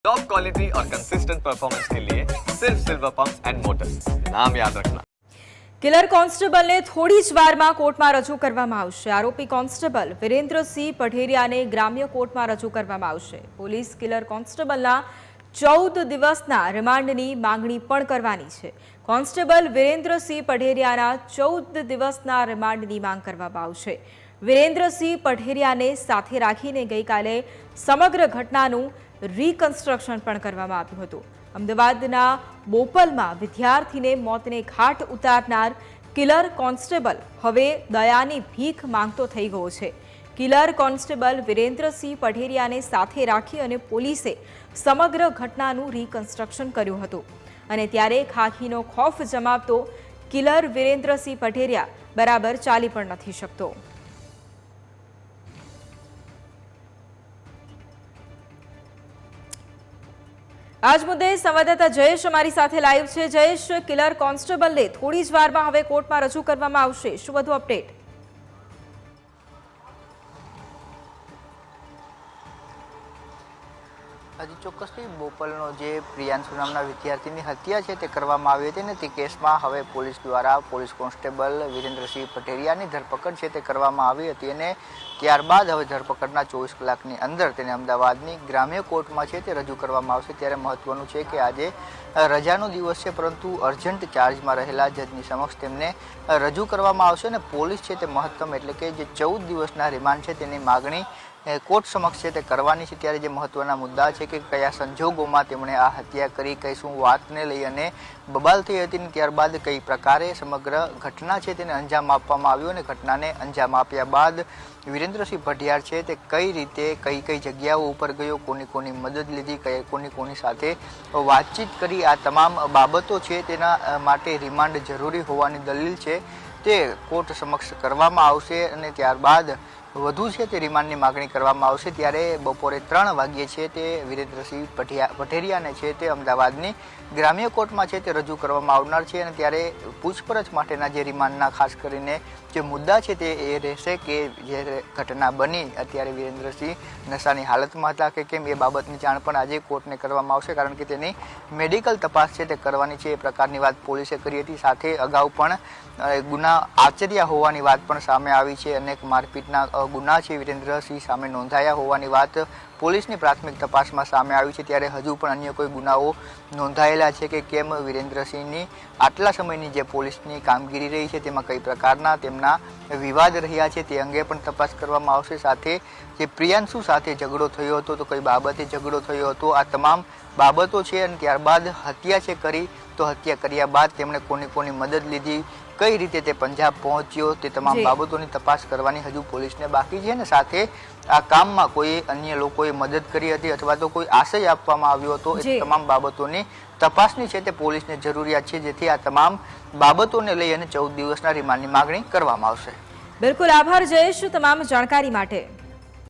Top quality और consistent performance के लिए सिर्फ सिल्वर पंप्स एंड मोटर्स, नाम याद रखना। કિલર કોન્સ્ટેબલને થોડી જ વારમાં કોર્ટમાં રજૂ કરવામાં આવશે। આરોપી કોન્સ્ટેબલ વિરેન્દ્રસિંહ પઢેરિયાને ગ્રામ્ય કોર્ટમાં રજૂ કરવામાં આવશે। પોલીસ કિલર કોન્સ્ટેબલના 14 દિવસના રિમાન્ડની માંગણી પણ કરવાની છે। કોન્સ્ટેબલ વિરેન્દ્રસિંહ પઢેરિયાના 14 દિવસના રિમાન્ડની માંગ કરવામાં આવશે। વિરેન્દ્રસિંહ પઢેરિયાને સાથે રાખીને ગઈકાલે સમગ્ર ઘટનાનું રીકન્સ્ટ્રક્શન પણ કરવામાં આવ્યું હતું। અમદાવાદના બોપલમાં વિદ્યાર્થીને મોતને ઘાટ ઉતારનાર કિલર કોન્સ્ટેબલ હવે દયાની ભીખ માંગતો થઈ ગયો છે। કિલર કોન્સ્ટેબલ વિરેન્દ્રસિંહ પઢેરિયાને સાથે રાખી અને પોલીસે સમગ્ર ઘટનાનું રીકન્સ્ટ્રક્શન કર્યું હતું અને ત્યારે ખાખીનો ખોફ જમાવતો કિલર વિરેન્દ્રસિંહ પઢેરિયા બરાબર ચાલી પણ નથી શકતો। આજ મુદ્દે સંવાદદાતા જયેશ અમારી સાથે લાઈવ છે। જયેશ, કિલર કોન્સ્ટેબલને થોડી જ વારમાં હવે કોર્ટમાં રજૂ કરવામાં આવશે, શું વધુ અપડેટ? હજી ચોક્કસથી બોપલનો જે પ્રિયાંશુ નામના વિદ્યાર્થીની હત્યા છે તે કરવામાં આવી હતી ને તે કેસમાં હવે પોલીસ દ્વારા પોલીસ કોન્સ્ટેબલ વિરેન્દ્રસિંહ પઢેરિયાની ધરપકડ છે તે કરવામાં આવી હતી અને ત્યારબાદ હવે ધરપકડના 24 કલાકની અંદર તેને અમદાવાદની ગ્રામ્ય કોર્ટમાં છે તે રજૂ કરવામાં આવશે। ત્યારે મહત્વનું છે કે આજે રજાનો દિવસ છે પરંતુ અર્જન્ટ ચાર્જમાં રહેલા જજની સમક્ષ તેમને રજૂ કરવામાં આવશે અને પોલીસ છે તે મહત્તમ એટલે કે જે 14 દિવસના રિમાન્ડ છે તેની માગણી કોર્ટ સમક્ષ છે તે કરવાની છે। ત્યારે જે મહત્વના મુદ્દા છે કે કયા સંજોગોમાં તેમણે આ હત્યા કરી, કઈ શું વાતને લઈ અને બબાલ થઈ હતી ને ત્યારબાદ કઈ પ્રકારે સમગ્ર ઘટના છે તેને અંજામ આપવામાં આવ્યો અને ઘટનાને અંજામ આપ્યા બાદ વિરેન્દ્રસિંહ પઢિયાર છે તે કઈ રીતે કઈ કઈ જગ્યાઓ ઉપર ગયો, કોની કોની મદદ લીધી, કોની સાથે વાતચીત કરી, આ તમામ બાબતો છે તેના માટે રિમાન્ડ જરૂરી હોવાની દલીલ છે તે કોર્ટ સમક્ષ કરવામાં આવશે અને ત્યારબાદ વધુ છે તે રિમાન્ડની માગણી કરવામાં આવશે। ત્યારે બપોરે 3 વાગ્યે છે તે વિરેન્દ્રસિંહ પઢેરિયાને છે તે અમદાવાદની ગ્રામ્ય કોર્ટમાં છે તે રજૂ કરવામાં આવનાર છે અને ત્યારે પૂછપરછ માટેના જે રિમાન્ડના ખાસ કરીને જે મુદ્દા છે તે એ રહેશે કે જે ઘટના બની અત્યારે વિરેન્દ્રસિંહ નશાની હાલતમાં હતા કે કેમ એ બાબતની જાણ પણ આજે કોર્ટને કરવામાં આવશે કારણ કે તેની મેડિકલ તપાસ છે તે કરવાની છે એ પ્રકારની વાત પોલીસે કરી હતી। સાથે અગાઉ પણ ગુના આચર્યા હોવાની વાત પણ સામે આવી છે। અનેક મારપીટના ગુના છે વિરેન્દ્રસિંહ સામે નોંધાયા હોવાની વાત પોલીસની પ્રાથમિક તપાસમાં સામે આવી છે। ત્યારે હજુ પણ અન્ય કોઈ ગુનાઓ નોંધાયેલા છે કે કેમ, વિરેન્દ્રસિંહની આટલા સમયની જે પોલીસની કામગીરી રહી છે તેમાં કઈ પ્રકારના તેમના વિવાદ રહ્યા છે તે અંગે પણ તપાસ કરવામાં આવશે। સાથે જે પ્રિયાંશુ સાથે ઝઘડો થયો હતો તો કઈ બાબતે ઝઘડો થયો હતો, આ તમામ બાબતો છે અને ત્યારબાદ હત્યા છે કરી તો હત્યા કર્યા બાદ તેમણે કોની મદદ લીધી, કઈ રીતે તે પંજાબ પહોંચ્યો, તે તમામ બાબતોની તપાસ કરવાની હજુ પોલીસને બાકી છે ને સાથે આ કામમાં કોઈ અન્ય લોકોએ મદદ કરી હતી અથવા તો કોઈ આશય આપવામાં આવ્યો હતો એ તમામ બાબતોની તપાસની છે તે પોલીસને જરૂરિયાત છે જેથી આ તમામ બાબતોને લઈ અને 14 દિવસના રિમાન્ડની માગણી કરવામાં આવશે। બિલકુલ, આભાર જયેશ તમામ જાણકારી માટે।